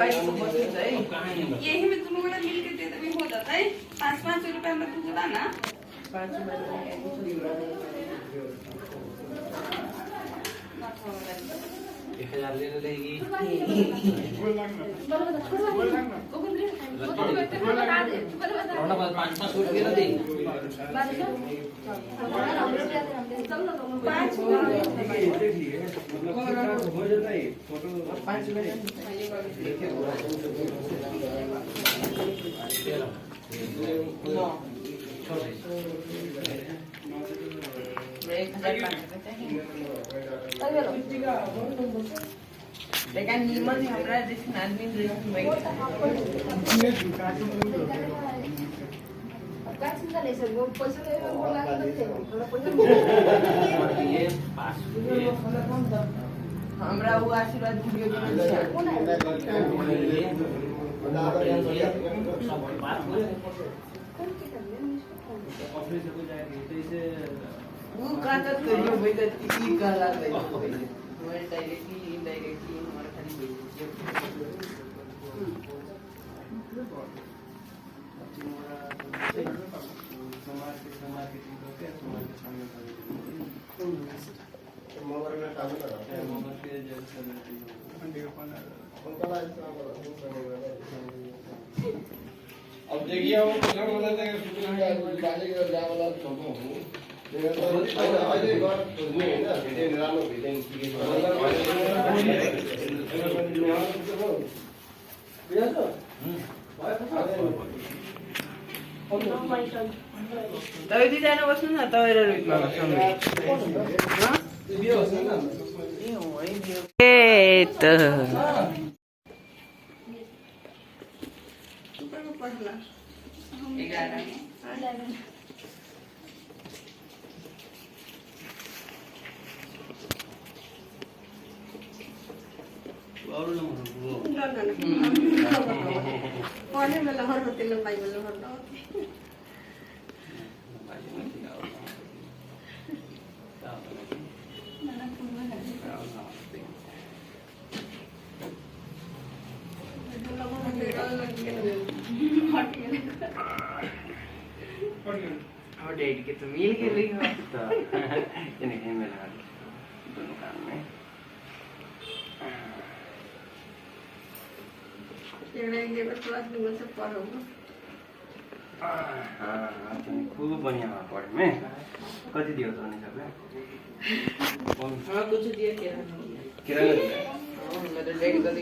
22 बच्चे है यही में तुम लोग मिल के दे दे हो जाता है 5-5 रुपए में तू बता ना 5 1000 ले लेगी रोना बस 500 रुपया दे 5 हो जाता है फोटो 5 लेकिन नीमन हमरा जैसे आदमी ये पास हमरा वो आशीर्वाद वीडियो सब बात हो ऑफिस को जाएगी तो इसे वो का तो करियो भाई तो की कहला भाई मैं डायरेक्टली इनडायरेक्टली हमारा खाली समाज के चीजों के समाज के सामने मोबाइल में काम कर रहा है मोबाइल के जैसे अब देखिए वो क्या बोला था कि गाली का वाला छोटो हूं अहिले घर खोज्ने हैन भेटेन राम्रो भेटेन तैदी जान बस्नु न तैर रुटमा पढ़ला 11 पढ़ने में लहर होती लंबाई में लहर ना होती और डेट के तो मिल के रही हो तो ये नहीं मिला दोनों काम में ये बस क्लास में से पढ़ोगे हाँ खूब बढ़िया वहाँ पढ़े में कति दियो तो नहीं सबले हाँ कुछ दिया किराना दिया मैं तो डेट कर दी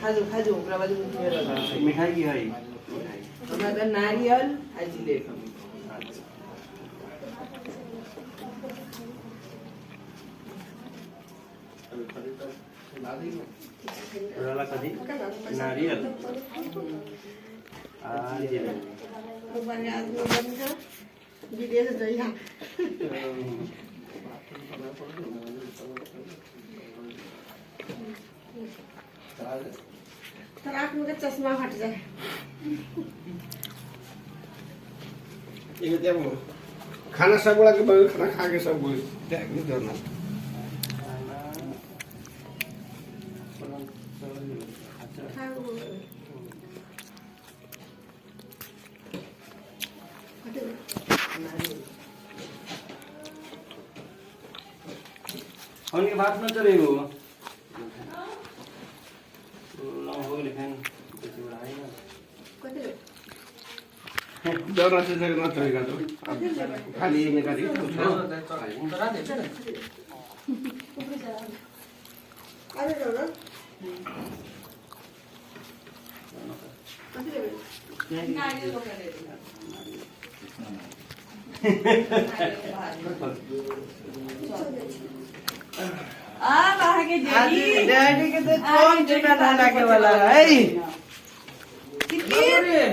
खाजू ओकरा बाद मेरा मिठाई की है हमरा त नारियल आ जिलेबी रला कति नारियल आ जिलेबी तो बने आदमी बन जा विदेश जाइया तराक में चश्मा हट जाए ये क्या खाना सब वाला के बगल खाना खा के सब त्याग नहीं करना उनकी बात न चले वो हो लेकिन कुछ बढ़ाएगा जरा से जगह ना चलेगा तो खाली ये निकाली अरे रोना नारियल को कर देना बाहर के आज डैडी के तो कौन चुना डाला के वाला है कितनी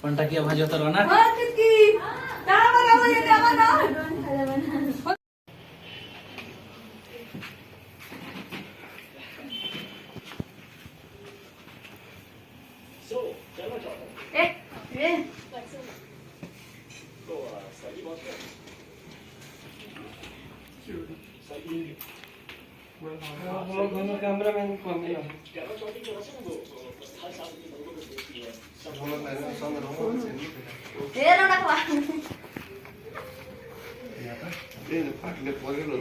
पंटा की भाजी उतर ना हां कितनी कहां बनाओ ये क्या बनाओ कैमरामैन को फाटले परेको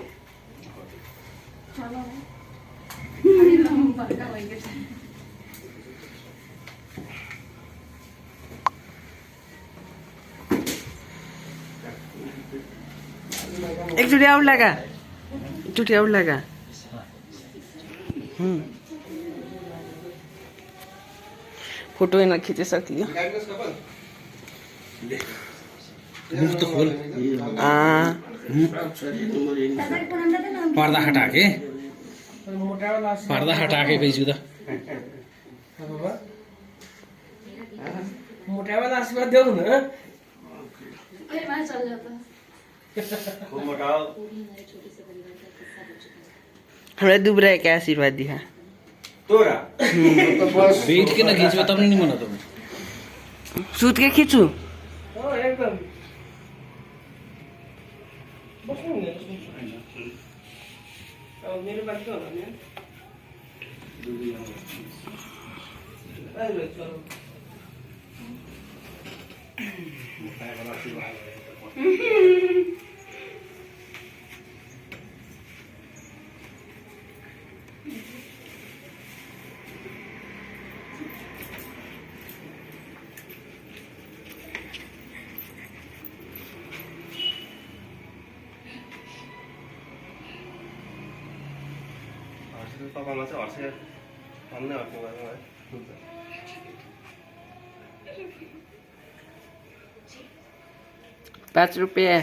एकचोटि और लगा, एकचोटि और लगा। फोटो न खींच सक्लियो। मुख तो खोल। पर्दा हटा के भेजू त मोटा वाला आशीर्वाद देऊ न। खूब मोटाओ। हमरा दुबरा के आशीर्वाद दिया। तोरा बैठ के ना खींचो तब नहीं मना तुम। सूत के खींचू। एकदम बस्नु नि अब मेरो बात के होला नि अहिले चलो पापामा चाहिँ हर्षे भन्ने हर्षे गर्नु है। 5 रुपया।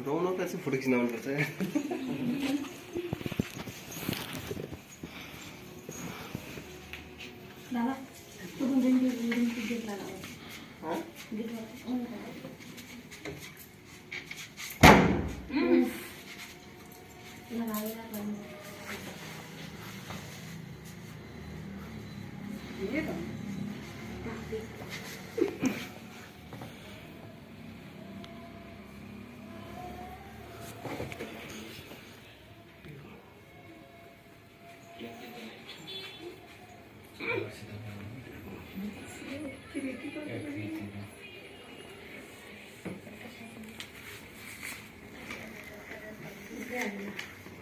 रौनक चाहिँ फोटो खिच्न आउनुपर्छ।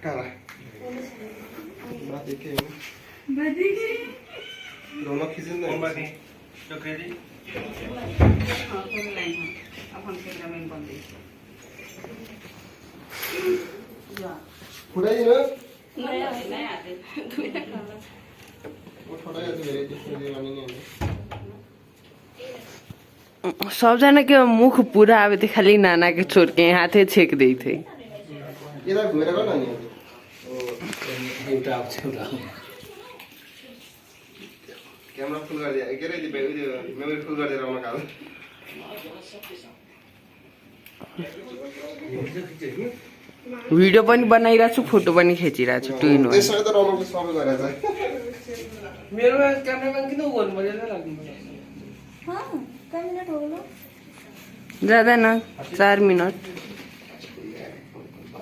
टाढा बात के हो रौनक खिच्नु न मोमबत्ती टोक्रेजी फुटाइदिनु नयाँ हाते सबजना के मुख पूरा आवे थे, खाली नाना के छोड़ के हाथे छेक दी थे। यता घुमेर गर न नि एउटा आउँछ एउटा क्यामेरा फुल गरिदिए के रे मेमोरी फुल गरिदिएर रौनक हाल भिडियो पनि बनाइरहेको छु, फोटो पनि खिचिरहेको छु। टुइन हो। त्यसरी त रौनकले सबै गरेछ मेरोमा क्यामेराम्यान किन गर्नु पर्यो लाग्नु जाँदैन 4 मिनट।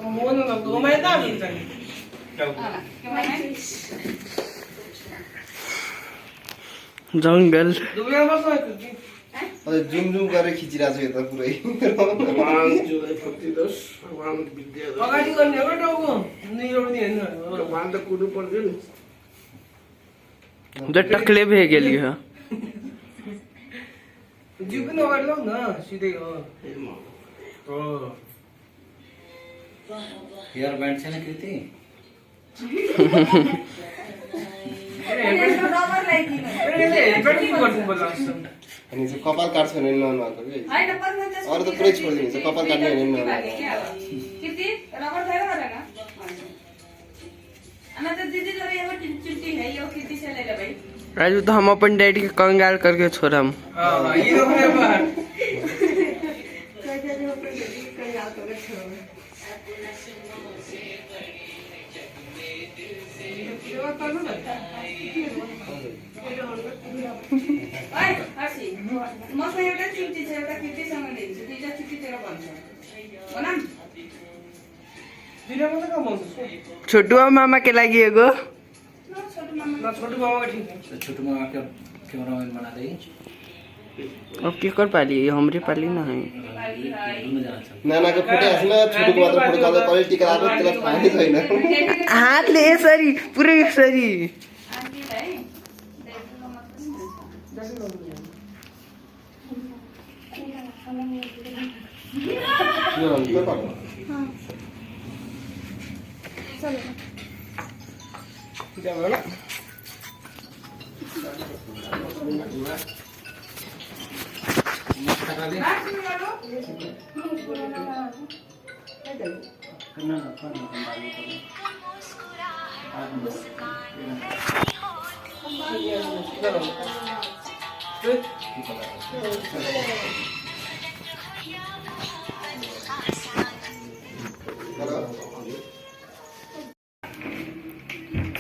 मोन न घुमाइ त हालिन्छ नि जङ्गल दुबैमा बस्नु आइपुग्यो कि अझ जुम जुम गरेर खिचिरहेको छु यता पुरै अगाडि गर्ने हो टाउको निरोड्ने हेर्नु त कुद्नु पर्दैन जो टक्ले भए गेली हो। जिउ पनि अगाडि लाउ न सिधै हो हेयर ब्यान्ड छैन कृति अनि चाहिँ कपाल काट्छ भने नआएको कि अरू त पुरै छोडिदिन्छ कपाल काट्ने भने आज तो हम अपन डैडी के कंगाल करके छोड़म। गर्नु न ओइ हर्षी मसँग एउटा चिप्टी छ एउटा किप्टीसँग लिन्छु दुईटा चिप्टी तेरो भन्छ भन दिने मात्र कम हुन्छ छोटू मामा के लागि हो न छोटो मामा न छोटो मामा ठीक है छोटो मामा का कैमरामैन बना दे अब के कर पाली हमरे पाली ना है दोनों जना छ नानाको फोटो आएन छोटोको मात्र फोटो चल्दा पहिले टिका आएको त्यसलाई थाहै छैन हातले यसरी पुरै यसरी आन्टीलाई दाइजोको मात्र यो के पार्नु क्या होला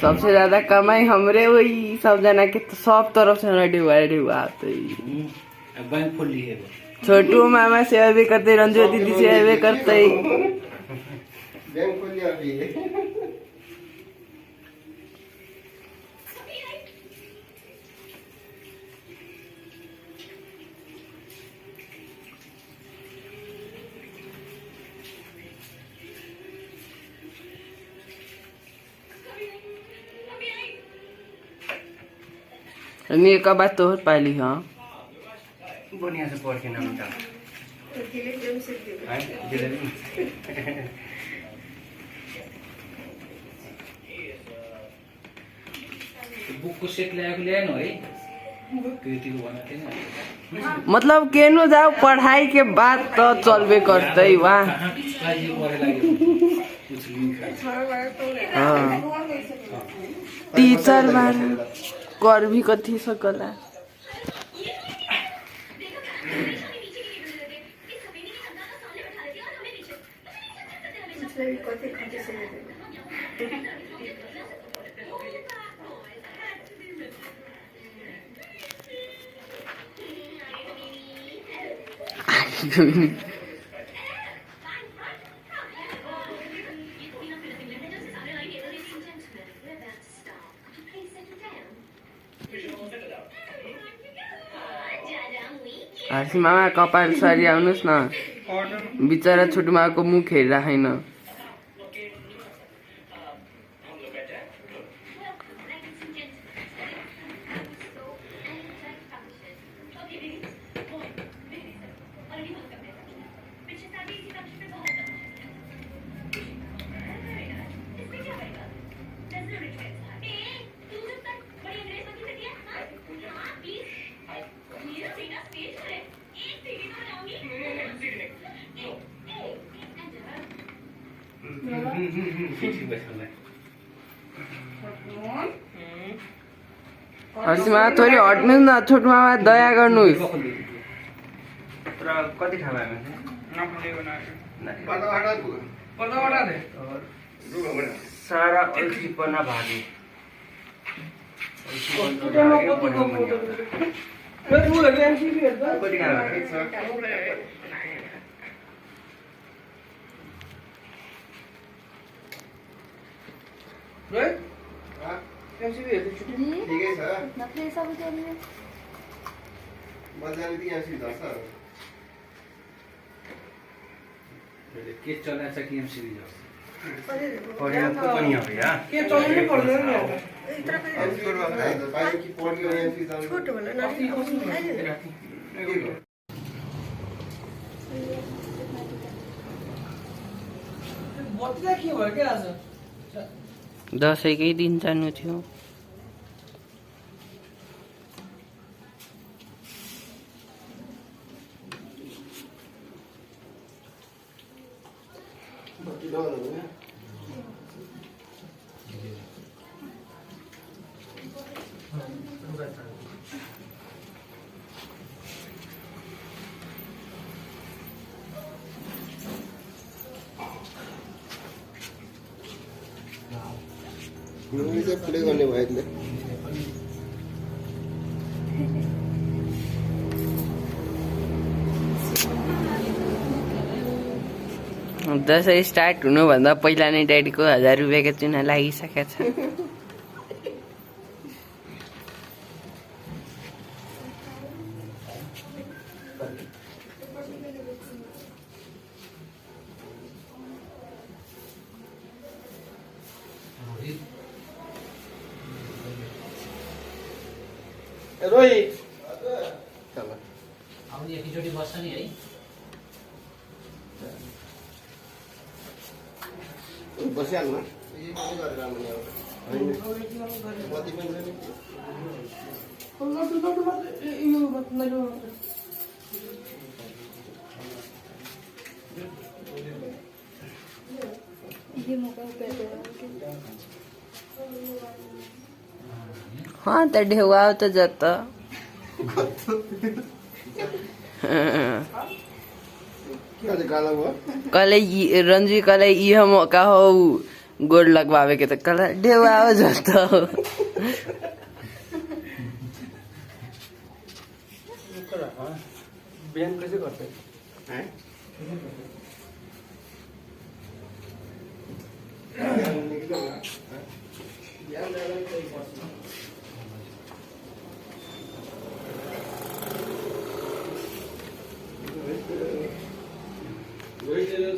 सबसे ज्यादा कमाई हमरे वही सब जना के तो सब तरफ से डिवाइड हुआ तो बैंक खोल लिए छोटू मामा सेवा भी करते रंजू दीदी सेवा भी करते बैंक खोलिया अभी मैं एक बात तो पाली हाँ बढ़िया से पढ़ के नाम डाल बुक को सेट ल्याएको है कृति को बनाते ना मतलब केनो जाओ पढ़ाई के बाद तो चलबे करते वाह आज ये पढ़े लाग्यो कुछ लिंक हाँ टीचर बार कर भी कथी सकला हर्षी मामा कपाल सरी आउनुहोस् न बिचरा छोटो मामाको मुख हेरिराखेन हर्षी मामा थोरै हट्नुहोस् न छोटो मामा दया गर्नुहोस् तर कति खावा पता दे सारा अल्छीपना भागे कति खावा right एमसीबी हेर्दै छु ठिकै छ नक्कली सबै त्यो मजाले त यहाँ सिधा छ के चलाएछ कि एमसीबी जाओ पढेर को पनि हो या के चलाउनै पर्दैन नि अब बाहिर कि पढ्यो यहाँ सिधा छोटो होला न बत्तीलाई के भयो के आज दसैँकै दिन जानु थियो मुभी चाहिँ प्ले गर्ने भयो यसले दसैँ स्टार्ट हुनुभन्दा पहिला नै ड्याडीको 1000 रुपियाँको चुना लागिसकेको छ। रोहित चल अब एकैचोटि बस्छ नि है बसिहाल्नु यही पनि गरेर आउनु नि अब कति पनि छैन ये मौका पे हाँ त ढेउआ त जत काला भयो कल रंजी कल यह मौका हो गोड़ लगवावे के त कल ढेउआ हो जत बिहान कसै गर्छ हैं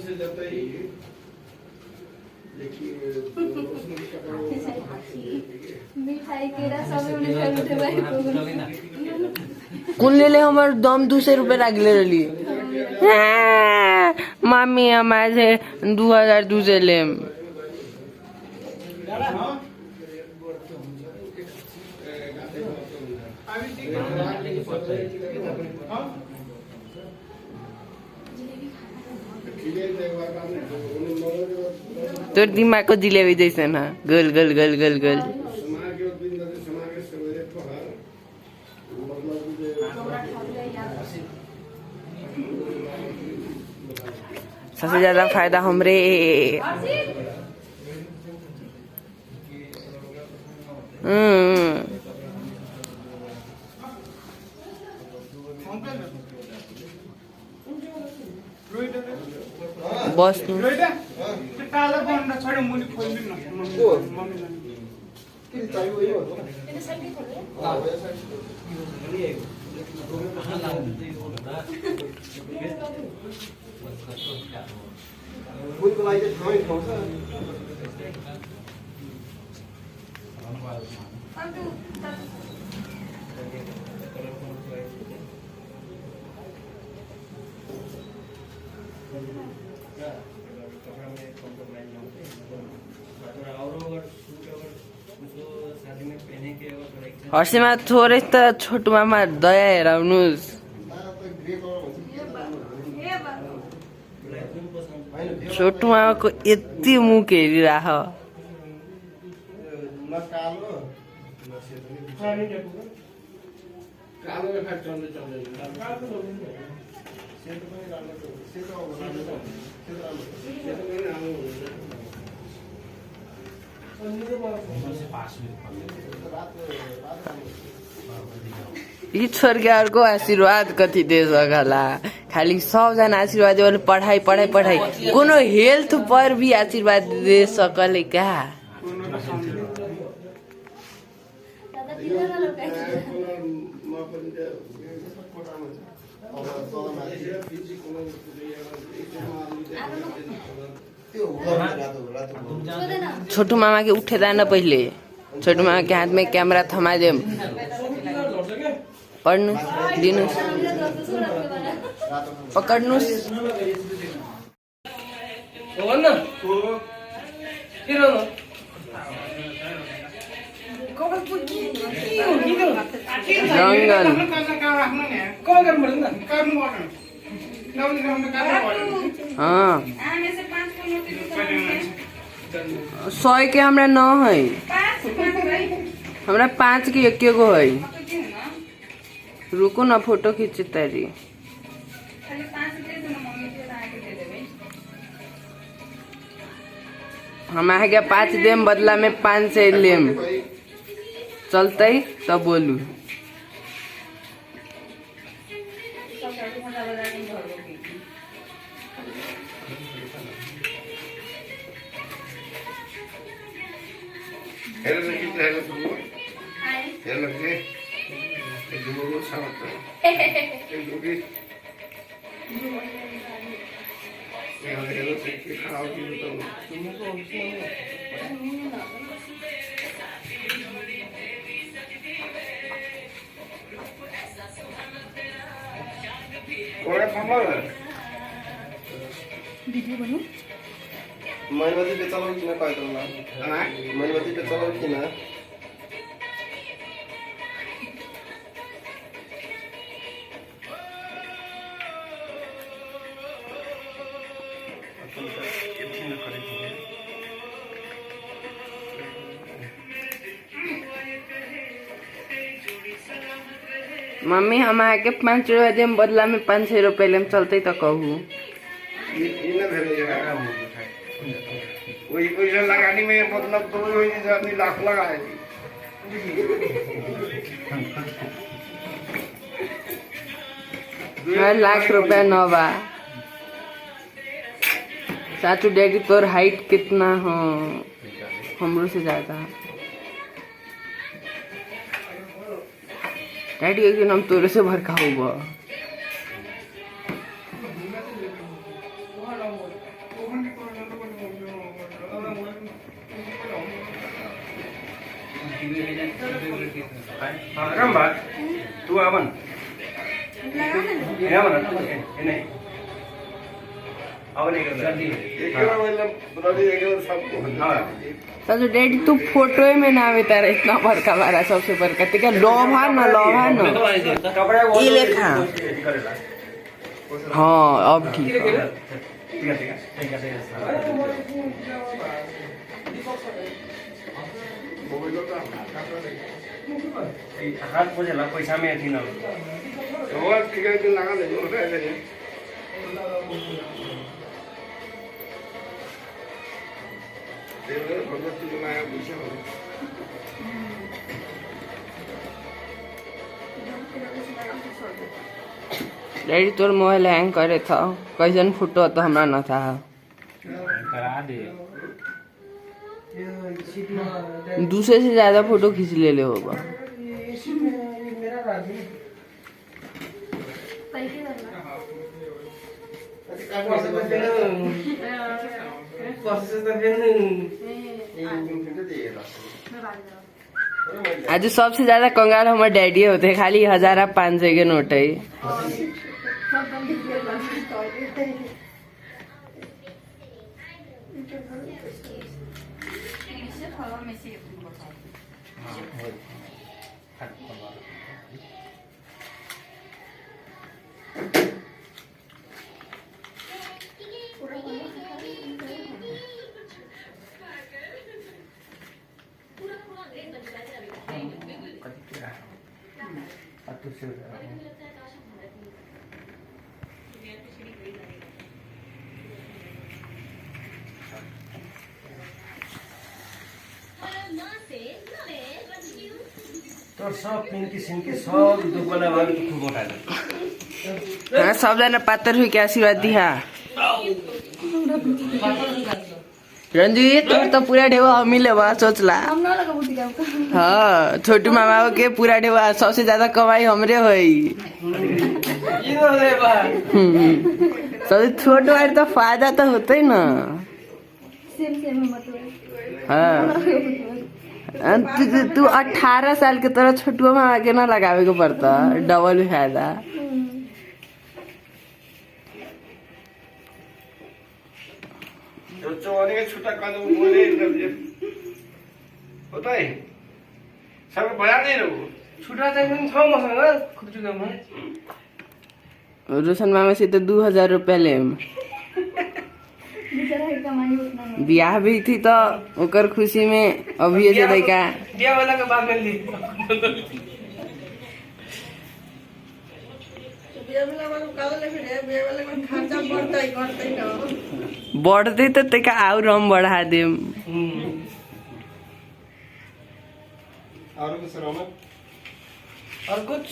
से जब तक मिठाई केरा सबै उठे उठे भएको कुनले हमारे दम 200 रुपये लागले रही मामी हमारे 2000 दूसरे लेम तोर दिमाग को जिलेबी जैसे ना गल गल गल गल गल सबसे ज्यादा फायदा हमरे बस फुलको लागि चाहिँ ठाउँ ठाउँ छ हर्षिमा थोरै त छोटो मामा दया हेराउनुस् छोटो मामाको यति मुख हेरिराख यी स्वर्गीयहरूको आशीर्वाद कति दे सकला खाली सबजना आशीर्वाद वाले पढ़ाई पढ़ाई पढ़ाई कोनो हेल्थ पर भी आशीर्वाद दे सकले का छोटू मामा के उठेदा न पहिले छोटू मामा के हाथ में कैमरा थमा देम पढ्नु दिनु पकड्नुस् जङ्गल सय के हमरा न है हमरा 5 के एक गो है रुको ना फोटो खींचे तारी हम आगे 5 देम बदला में 500 लेम चलते तब बोलू मेहनती पे चलाऊ किन कहतला मेहनती पे चलाऊ किन मम्मी हम आके 5 रुपया देम बदला में 500 रुपया लेम चलते तो कहू वही पैसा लगाने में मतलब 2 लाख लगाए 1 लाख रुपया न बा चाचू डैडी तोर हाइट कितना हो हमरो से ज्यादा डैडी एक दिन हम तोरे से भरका होगा तू आवन नहीं चाचू डैडी तू फोटो में ना आवे तारा इतना बड़का बारा सबसे बड़का ते क्या लोभा न ये लेखा हाँ अब ठीक है हाथ बुझेला पैसा में थी ना लगा दे डैडी तोर मोबाइल हैंग करे था कैसन फोटो तो हमरा न था करा दे दूसरे से ज्यादा फोटो खींच ले होगा आज सबसे ज्यादा कंगाल हमारे डैडी होते खाली 1500 के नोट है तो सब पिनकी सिनकी सब दुगला वाले तो खूब उठा दे हाँ सब जना पातर हुई के आशीर्वाद दिया रंजीत तोर तो पूरा ढेवा हम ले सोचला हाँ छोटू मामा के पूरा ढेवा सबसे ज्यादा कमाई हमरे होई सबसे छोट वाले तो फायदा तो होते ही ना हाँ तू 18 साल के तरह छोटुआ मामा के ना लगावे को पड़ता डबल फायदा चौने का छुट्टा का बोले होता है सब बड़ा नहीं रहो छुट्टा चाहिए 6 महीना खुद चुका मैं रोशन मामा से तो 2000 रुपया ले ब्याह भी थी तो ओकर खुशी में अभी से लड़का दिया वाला के बात कर ली बढ़ते तो तेका और हम बढ़ा देम। और कुछ रोमन और कुछ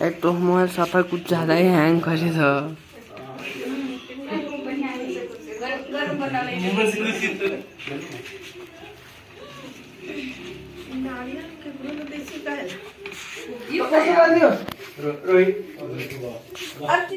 एक तो हमारे सफा कुछ ज्यादा ही हैंग करे था। गरम बना लेंगे। रोहित